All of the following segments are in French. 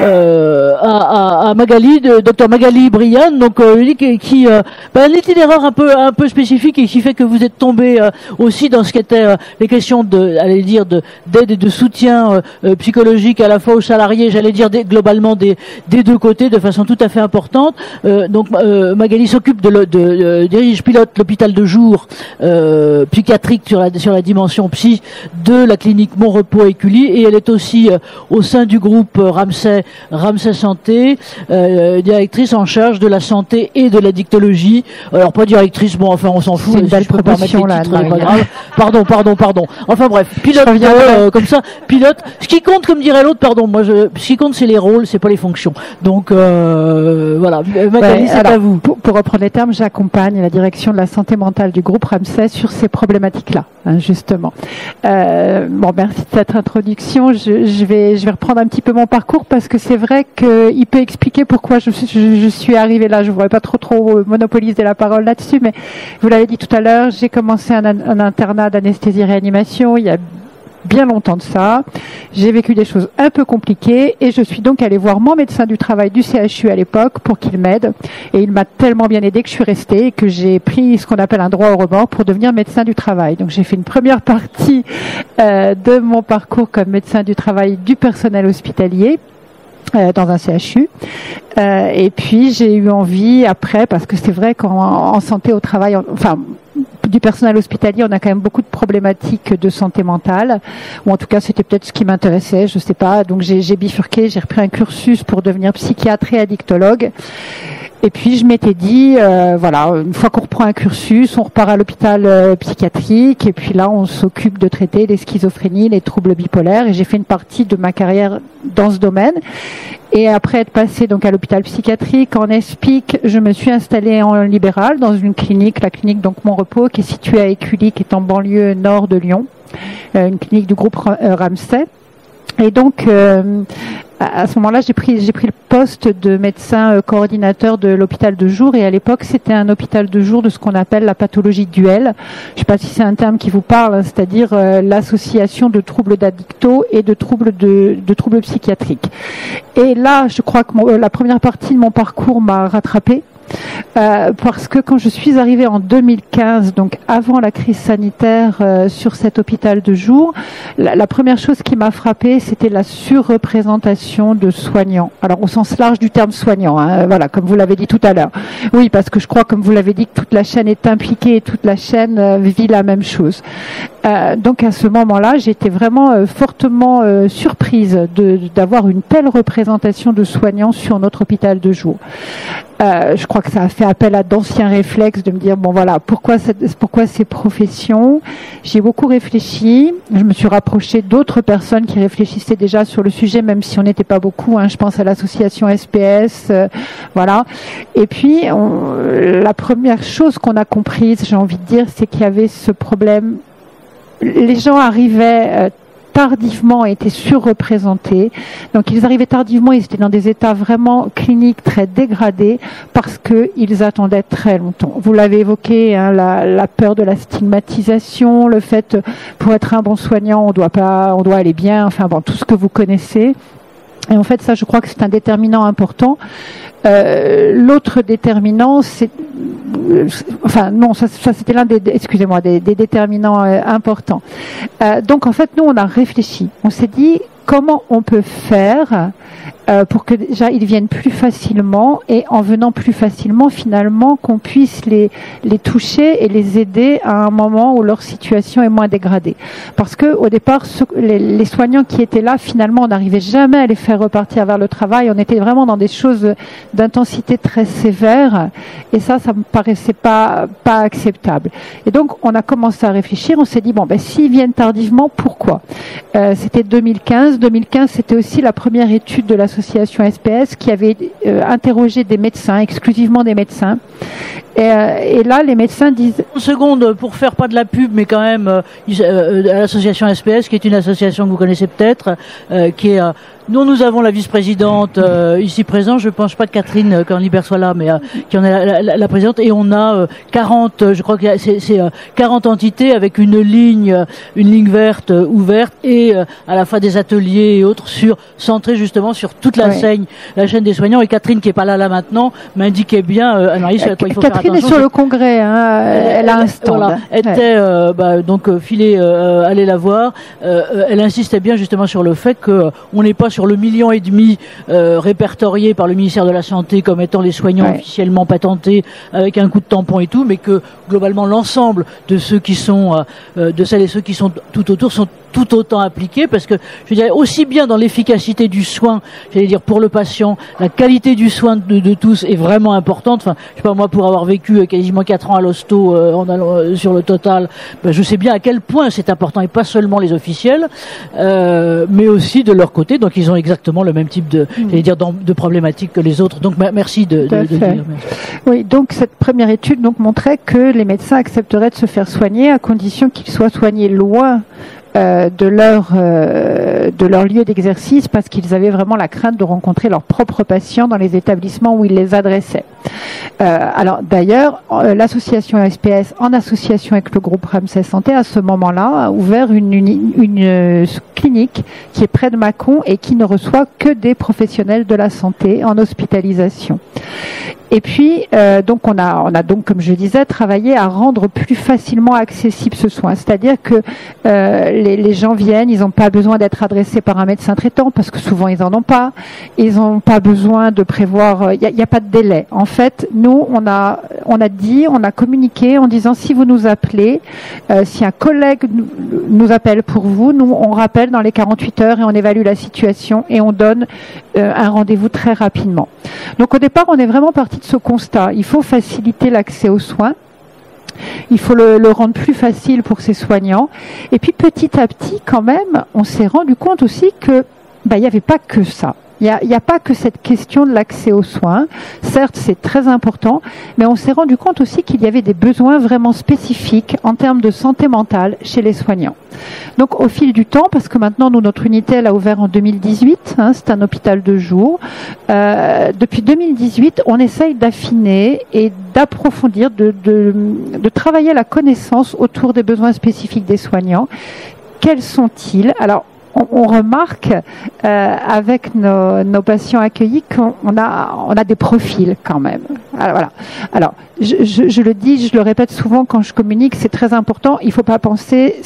à Magali, docteur Magali Briand, donc qui un itinéraire un peu spécifique et qui fait que vous êtes tombé aussi dans ce qu'étaient les questions d'aide et de soutien psychologique à la fois aux salariés, j'allais dire globalement des deux côtés de façon tout à fait importante. Donc Magali s'occupe dirige pilote l'hôpital de jour psychiatrique sur la dimension psy de la clinique Mon Repos Écully, et elle est aussi au sein du groupe Ramsay Santé, directrice en charge de la santé et de la dictologie. Alors pas directrice, bon enfin on s'en fout. C'est une belle promotion là. Pas grave. Pardon. Enfin bref, pilote comme ça, pilote. Ce qui compte, comme dirait l'autre, ce qui compte c'est les rôles, c'est pas les fonctions. Donc voilà, Magali, c'est à vous. Pour reprendre les termes, j'accompagne la direction de la santé mentale du groupe Ramsay sur ces problématiques-là, justement. Merci de cette introduction. Je vais reprendre un petit peu mon parcours parce que c'est vrai qu'il peut expliquer pourquoi je suis arrivée là. Je ne voudrais pas trop monopoliser la parole là-dessus, mais vous l'avez dit tout à l'heure, j'ai commencé un internat d'anesthésie-réanimation il y a bien longtemps de ça. J'ai vécu des choses un peu compliquées et je suis donc allée voir mon médecin du travail du CHU à l'époque pour qu'il m'aide. Et il m'a tellement bien aidé que je suis restée et que j'ai pris ce qu'on appelle un droit au remords pour devenir médecin du travail. Donc j'ai fait une première partie de mon parcours comme médecin du travail du personnel hospitalier dans un CHU. Et puis j'ai eu envie après, parce que c'est vrai qu'en santé au travail, du personnel hospitalier, on a quand même beaucoup de problématiques de santé mentale, ou en tout cas c'était peut-être ce qui m'intéressait, je sais pas. Donc j'ai bifurqué, j'ai repris un cursus pour devenir psychiatre et addictologue. Et puis je m'étais dit, une fois qu'on reprend un cursus, on repart à l'hôpital psychiatrique, et puis là on s'occupe de traiter les schizophrénies, les troubles bipolaires, et j'ai fait une partie de ma carrière dans ce domaine. Et après être passée donc à l'hôpital psychiatrique en ESPIC, je me suis installée en libéral dans une clinique, la clinique donc Mon Repos, qui est située à Écully, qui est en banlieue nord de Lyon, une clinique du groupe Ramsay. Et donc à ce moment-là, j'ai pris le poste de médecin coordinateur de l'hôpital de jour, et à l'époque, c'était un hôpital de jour de ce qu'on appelle la pathologie duel. Je ne sais pas si c'est un terme qui vous parle, c'est-à-dire l'association de troubles d'addicto et de troubles psychiatriques. Et là, je crois que la première partie de mon parcours m'a rattrapée. Parce que quand je suis arrivée en 2015, donc avant la crise sanitaire, sur cet hôpital de jour, la première chose qui m'a frappée, c'était la surreprésentation de soignants. Alors au sens large du terme soignant, comme vous l'avez dit tout à l'heure. Oui, parce que je crois, comme vous l'avez dit, que toute la chaîne est impliquée et toute la chaîne vit la même chose. Donc à ce moment-là, j'étais vraiment fortement surprise d'avoir une telle représentation de soignants sur notre hôpital de jour. Je crois que ça a fait appel à d'anciens réflexes de me dire pourquoi ces professions. J'ai beaucoup réfléchi. Je me suis rapprochée d'autres personnes qui réfléchissaient déjà sur le sujet, même si on n'était pas beaucoup. Je pense à l'association SPS, Et puis la première chose qu'on a comprise, j'ai envie de dire, c'est qu'il y avait ce problème. Les gens arrivaient tardivement, étaient surreprésentés. Donc ils arrivaient tardivement, ils étaient dans des états vraiment cliniques très dégradés parce qu'ils attendaient très longtemps. Vous l'avez évoqué, la peur de la stigmatisation, le fait, pour être un bon soignant, on doit aller bien, tout ce que vous connaissez. Et en fait, ça, je crois que c'est un déterminant important. L'autre déterminant, ça c'était l'un des déterminants importants. Donc en fait, nous, on a réfléchi. On s'est dit comment on peut faire pour que déjà ils viennent plus facilement, et en venant plus facilement, finalement, qu'on puisse les toucher et les aider à un moment où leur situation est moins dégradée. Parce que au départ, les soignants qui étaient là, finalement, on n'arrivait jamais à les faire repartir vers le travail. On était vraiment dans des choses d'intensité très sévère, et ça me paraissait pas acceptable. Et donc, on a commencé à réfléchir. On s'est dit s'ils viennent tardivement, pourquoi? C'était 2015. 2015, c'était aussi la première étude de l'association SPS qui avait interrogé des médecins, exclusivement des médecins. Et là, les médecins disent... Une seconde, pour faire pas de la pub, mais quand même, l'association SPS, qui est une association que vous connaissez peut-être, qui est... nous avons la vice-présidente ici présente, je pense pas que Catherine Canlibert soit là, mais qui en est la présidente, et on a 40, je crois que c'est 40 entités avec une ligne verte ouverte, et à la fois des ateliers et autres centrés justement sur toute la chaîne des soignants. Et Catherine, qui est pas là maintenant, m'indiquait bien, Anne-Marie, à quoi il faut Catherine faire attention. est sur le congrès, hein, elle a un stand. Voilà, était donc filée, allez la voir. Elle insistait bien justement sur le fait que on n'est pas sur le 1,5 million répertorié par le ministère de la Santé comme étant les soignants officiellement patentés avec un coup de tampon et tout, mais que globalement l'ensemble de ceux qui sont de celles et ceux qui sont tout autour sont tout autant appliqués, parce que je dirais aussi bien dans l'efficacité du soin, j'allais dire pour le patient, la qualité du soin de tous est vraiment importante. Enfin, je sais pas, moi, pour avoir vécu quasiment 4 ans à l'hosto sur le total, je sais bien à quel point c'est important, et pas seulement les officiels, mais aussi de leur côté. Donc ils ont exactement le même type j'allais dire, de problématiques que les autres. Donc merci de le dire. Merci. Oui, donc cette première étude montrait que les médecins accepteraient de se faire soigner à condition qu'ils soient soignés loin de leur lieu d'exercice, parce qu'ils avaient vraiment la crainte de rencontrer leurs propres patients dans les établissements où ils les adressaient. Alors d'ailleurs, l'association SPS, en association avec le groupe Ramsay Santé, à ce moment-là, a ouvert une clinique qui est près de Mâcon et qui ne reçoit que des professionnels de la santé en hospitalisation. Et puis, donc on a donc, comme je disais, travaillé à rendre plus facilement accessible ce soin. C'est-à-dire que les gens viennent, ils n'ont pas besoin d'être adressés par un médecin traitant, parce que souvent ils en ont pas. Ils n'ont pas besoin de prévoir. Il y a pas de délai. En fait, nous, on a communiqué en disant, si vous nous appelez, si un collègue nous appelle pour vous, nous on rappelle dans les 48 heures et on évalue la situation et on donne un rendez-vous très rapidement. Donc au départ, on est vraiment parti de ce constat. Il faut faciliter l'accès aux soins. Il faut le rendre plus facile pour ces soignants. Et puis petit à petit, quand même, on s'est rendu compte aussi que il n'y avait pas que ça. Il n'y a pas que cette question de l'accès aux soins. Certes, c'est très important, mais on s'est rendu compte aussi qu'il y avait des besoins vraiment spécifiques en termes de santé mentale chez les soignants. Donc, au fil du temps, parce que maintenant, notre unité, elle a ouvert en 2018, c'est un hôpital de jour. Depuis 2018, on essaye d'affiner et d'approfondir, de travailler la connaissance autour des besoins spécifiques des soignants. Quels sont-ils? Alors, on remarque avec nos patients accueillis qu'on a des profils quand même. Alors, voilà. Alors, je le dis, je le répète souvent quand je communique, c'est très important. Il ne faut pas penser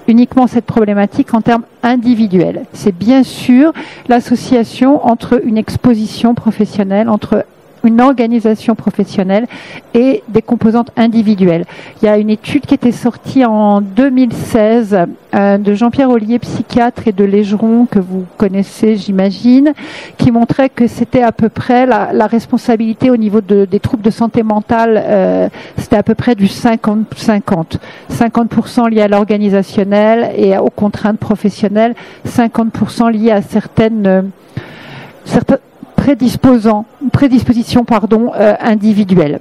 uniquement cette problématique en termes individuels. C'est bien sûr l'association entre une exposition professionnelle, entre une organisation professionnelle et des composantes individuelles. Il y a une étude qui était sortie en 2016 de Jean-Pierre Ollier, psychiatre, et de Légeron, que vous connaissez, j'imagine, qui montrait que c'était à peu près la responsabilité au niveau des troubles de santé mentale, c'était à peu près du 50-50. 50% liés à l'organisationnel et aux contraintes professionnelles, 50% liés à certaines prédispositions individuelles.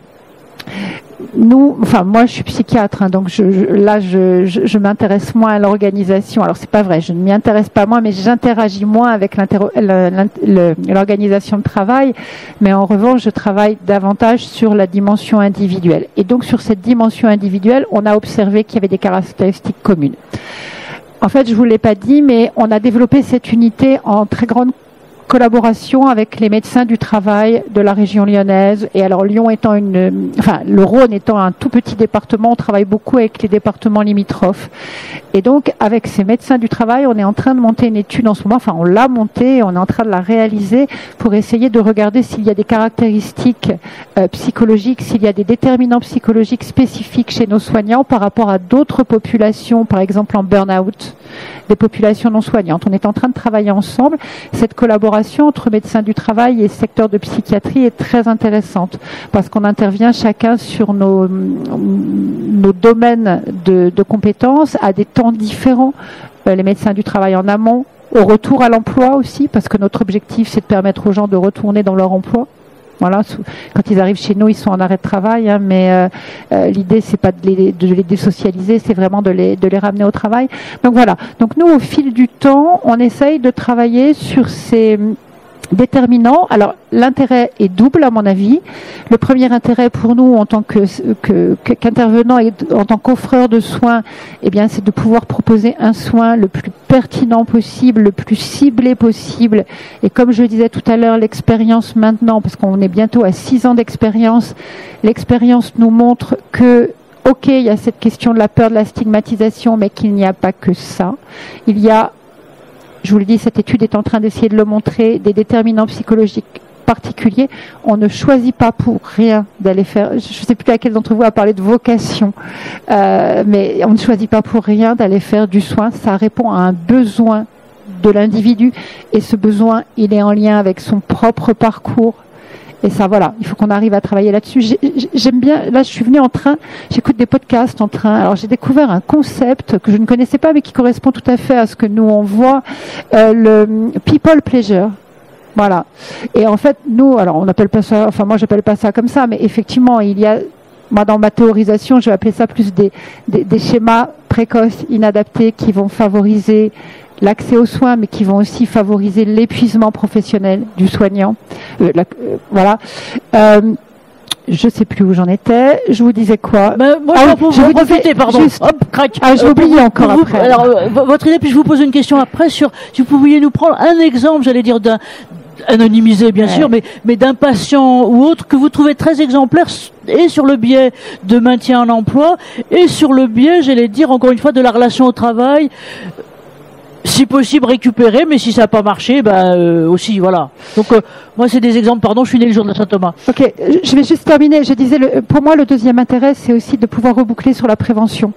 Moi je suis psychiatre, donc je m'intéresse moins à l'organisation. Alors c'est pas vrai, je ne m'y intéresse pas moins, mais j'interagis moins avec l'organisation de travail. Mais en revanche, je travaille davantage sur la dimension individuelle. Et donc sur cette dimension individuelle, on a observé qu'il y avait des caractéristiques communes. En fait, je vous l'ai pas dit, mais on a développé cette unité en très grande collaboration avec les médecins du travail de la région lyonnaise. Et alors Lyon étant le Rhône étant un tout petit département, on travaille beaucoup avec les départements limitrophes. Et donc avec ces médecins du travail, on est en train de monter une étude en ce moment, on l'a montée, on est en train de la réaliser pour essayer de regarder s'il y a des caractéristiques psychologiques, s'il y a des déterminants psychologiques spécifiques chez nos soignants par rapport à d'autres populations, par exemple en burn-out, des populations non soignantes. On est en train de travailler ensemble. Cette collaboration entre médecins du travail et secteur de psychiatrie est très intéressante parce qu'on intervient chacun sur nos domaines de compétences à des temps différents. Les médecins du travail en amont, au retour à l'emploi aussi, parce que notre objectif c'est de permettre aux gens de retourner dans leur emploi. Voilà, quand ils arrivent chez nous, ils sont en arrêt de travail, mais l'idée c'est pas de les désocialiser, c'est vraiment de les ramener au travail. Donc voilà. Donc nous, au fil du temps, on essaye de travailler sur ces déterminant. Alors l'intérêt est double à mon avis. Le premier intérêt pour nous en tant qu'intervenant et en tant qu'offreur de soins, eh bien c'est de pouvoir proposer un soin le plus pertinent possible, le plus ciblé possible. Et comme je le disais tout à l'heure, l'expérience maintenant, parce qu'on est bientôt à 6 ans d'expérience, l'expérience nous montre que ok, il y a cette question de la peur de la stigmatisation, mais qu'il n'y a pas que ça. Il y a, je vous le dis, cette étude est en train d'essayer de le montrer, des déterminants psychologiques particuliers. On ne choisit pas pour rien d'aller faire, je ne sais plus laquelle d'entre vous a parlé de vocation, mais on ne choisit pas pour rien d'aller faire du soin. Ça répond à un besoin de l'individu et ce besoin, il est en lien avec son propre parcours. Et ça, voilà, il faut qu'on arrive à travailler là-dessus. J'aime bien, là je suis venue en train, j'écoute des podcasts en train, alors j'ai découvert un concept que je ne connaissais pas mais qui correspond tout à fait à ce que nous on voit, le people pleasure. Voilà. Et en fait, nous, alors on appelle pas ça, enfin moi j'appelle pas ça comme ça, mais effectivement il y a, moi dans ma théorisation je vais appeler ça plus des schémas précoces, inadaptés qui vont favoriser l'accès aux soins, mais qui vont aussi favoriser l'épuisement professionnel du soignant. Voilà. Je sais plus où j'en étais. Je vous disais quoi? Moi, je vous profiter, pardon. Juste, hop, crac. j'ai oublié encore après. Alors, votre idée, puis je vous pose une question après sur si vous pouviez nous prendre un exemple, j'allais dire d'un anonymisé bien sûr, mais d'un patient ou autre que vous trouvez très exemplaire et sur le biais de maintien en emploi et sur le biais, j'allais dire encore une fois, de la relation au travail. Si possible récupérer, mais si ça n'a pas marché, aussi, voilà. Donc, moi, c'est des exemples, pardon, je suis né le jour de Saint-Thomas. Ok, je vais juste terminer. Je disais, pour moi, le deuxième intérêt, c'est aussi de pouvoir reboucler sur la prévention.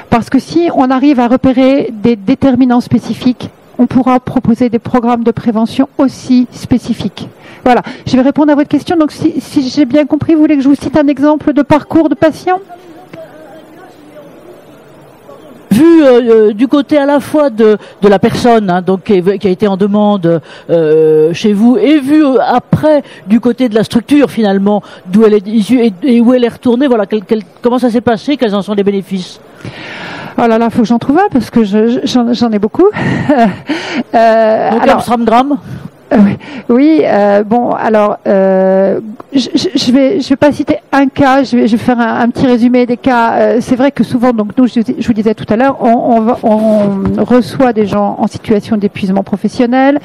Parce que si on arrive à repérer des déterminants spécifiques, on pourra proposer des programmes de prévention aussi spécifiques. Voilà, je vais répondre à votre question. Donc, si j'ai bien compris, vous voulez que je vous cite un exemple de parcours de patient ? Vu du côté à la fois de la personne, hein, donc qui a été en demande chez vous, et vu après du côté de la structure finalement, d'où elle est issue et où elle est retournée, voilà, comment ça s'est passé, quels en sont les bénéfices? Oh là là, faut que j'en trouve un parce que j'en ai beaucoup. Donc Amsterdam. Oui, bon, alors, je vais pas citer un cas, je vais faire un petit résumé des cas. C'est vrai que souvent, donc nous, je vous disais tout à l'heure, on reçoit des gens en situation d'épuisement professionnel,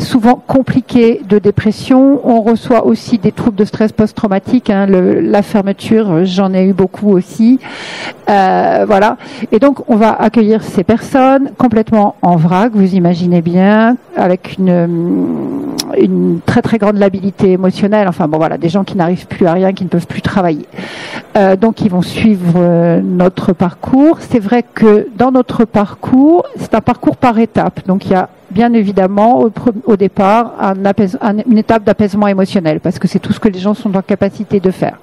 souvent compliqués de dépression. On reçoit aussi des troubles de stress post-traumatique, hein, la fermeture, j'en ai eu beaucoup aussi. Voilà. Et donc, on va accueillir ces personnes complètement en vrac, vous imaginez bien, avec une très très grande labilité émotionnelle, enfin bon voilà, des gens qui n'arrivent plus à rien, qui ne peuvent plus travailler. Donc ils vont suivre notre parcours. C'est vrai que dans notre parcours, c'est un parcours par étapes. Donc il y a bien évidemment au départ une étape d'apaisement émotionnel, parce que c'est tout ce que les gens sont en capacité de faire.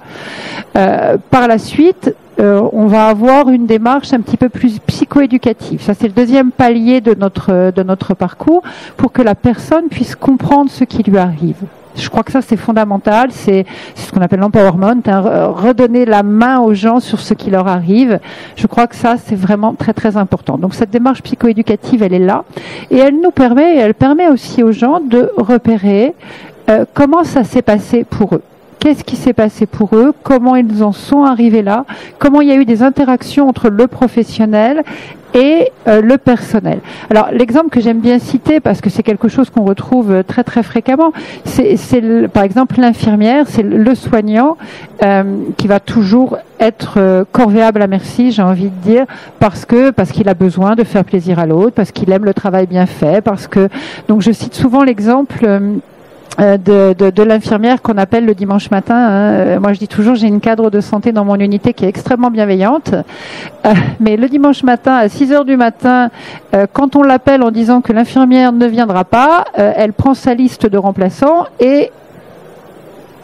Par la suite, on va avoir une démarche un petit peu plus psychoéducative. Ça, c'est le deuxième palier de notre parcours, pour que la personne puisse comprendre ce qui lui arrive. Je crois que ça, c'est fondamental. C'est ce qu'on appelle l'empowerment, hein, redonner la main aux gens sur ce qui leur arrive. Je crois que ça, c'est vraiment très, très important. Donc, cette démarche psychoéducative, elle est là. Et elle permet aussi aux gens de repérer comment ça s'est passé pour eux. Qu'est-ce qui s'est passé pour eux? Comment ils en sont arrivés là? Comment il y a eu des interactions entre le professionnel et le personnel? Alors, l'exemple que j'aime bien citer, parce que c'est quelque chose qu'on retrouve très très fréquemment, c'est par exemple l'infirmière, c'est le soignant qui va toujours être corvéable à merci, j'ai envie de dire, parce qu'il a besoin de faire plaisir à l'autre, parce qu'il aime le travail bien fait, donc je cite souvent l'exemple de l'infirmière qu'on appelle le dimanche matin. Hein. Moi, je dis toujours, j'ai une cadre de santé dans mon unité qui est extrêmement bienveillante. Mais le dimanche matin, à 6 heures du matin, quand on l'appelle en disant que l'infirmière ne viendra pas, elle prend sa liste de remplaçants et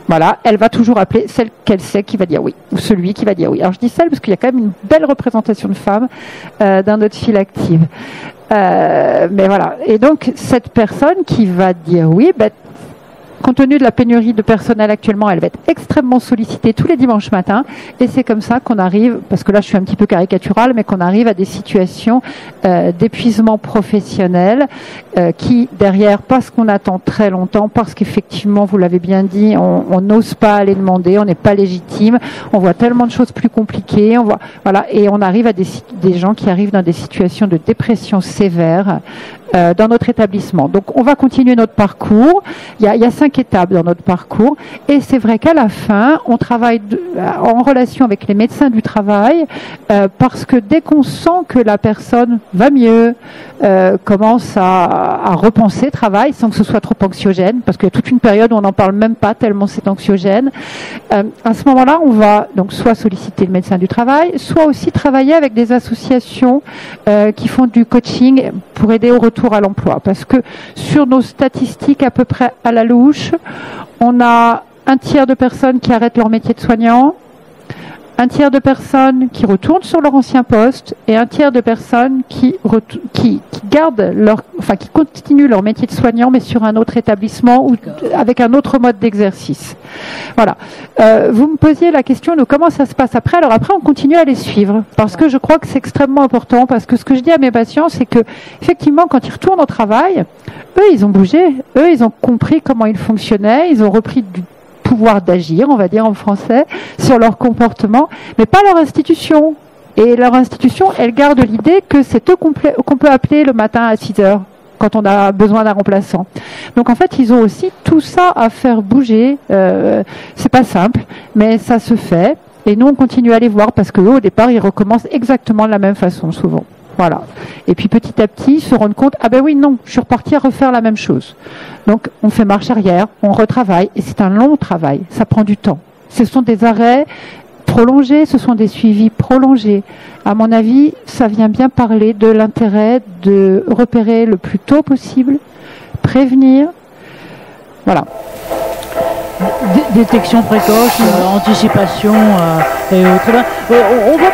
voilà, elle va toujours appeler celle qu'elle sait qui va dire oui, ou celui qui va dire oui. Alors, je dis celle parce qu'il y a quand même une belle représentation de femmes dans notre file active. Mais voilà. Et donc, cette personne qui va dire oui, compte tenu de la pénurie de personnel actuellement, elle va être extrêmement sollicitée tous les dimanches matins. Et c'est comme ça qu'on arrive, parce que là je suis un petit peu caricaturale, mais qu'on arrive à des situations d'épuisement professionnel qui, derrière, parce qu'on attend très longtemps, parce qu'effectivement, vous l'avez bien dit, on n'ose pas aller demander, on n'est pas légitime, on voit tellement de choses plus compliquées, voilà, et on arrive à des gens qui arrivent dans des situations de dépression sévère dans notre établissement. Donc on va continuer notre parcours. Il y a 5 étapes dans notre parcours, et c'est vrai qu'à la fin, on travaille en relation avec les médecins du travail, parce que dès qu'on sent que la personne va mieux, commence à repenser le travail sans que ce soit trop anxiogène, parce qu'il y a toute une période où on n'en parle même pas tellement c'est anxiogène. À ce moment-là, on va donc soit solliciter le médecin du travail, soit aussi travailler avec des associations qui font du coaching pour aider au retour à l'emploi. Parce que sur nos statistiques à peu près à la louche, on a un tiers de personnes qui arrêtent leur métier de soignant, un tiers de personnes qui retournent sur leur ancien poste et un tiers de personnes qui gardent qui continuent leur métier de soignant mais sur un autre établissement ou avec un autre mode d'exercice. Voilà. Vous me posiez la question de comment ça se passe après. Alors après, on continue à les suivre parce que je crois que c'est extrêmement important, parce que ce que je dis à mes patients, c'est que effectivement, quand ils retournent au travail, eux, ils ont bougé, eux, ils ont compris comment ils fonctionnaient, ils ont repris du pouvoir d'agir, on va dire en français, sur leur comportement, mais pas leur institution. Et leur institution, elle garde l'idée que c'est eux qu'on peut appeler le matin à 6 heures quand on a besoin d'un remplaçant. Donc en fait, ils ont aussi tout ça à faire bouger. C'est pas simple, mais ça se fait. Et nous, on continue à les voir parce que eux, au départ, ils recommencent exactement de la même façon, souvent. Voilà. Et puis petit à petit, ils se rendent compte, ah ben oui, non, je suis reparti à refaire la même chose. Donc on fait marche arrière, on retravaille, et c'est un long travail, ça prend du temps. Ce sont des arrêts prolongés, ce sont des suivis prolongés. À mon avis, ça vient bien parler de l'intérêt de repérer le plus tôt possible, prévenir. Voilà. Détection précoce, anticipation et autres. On va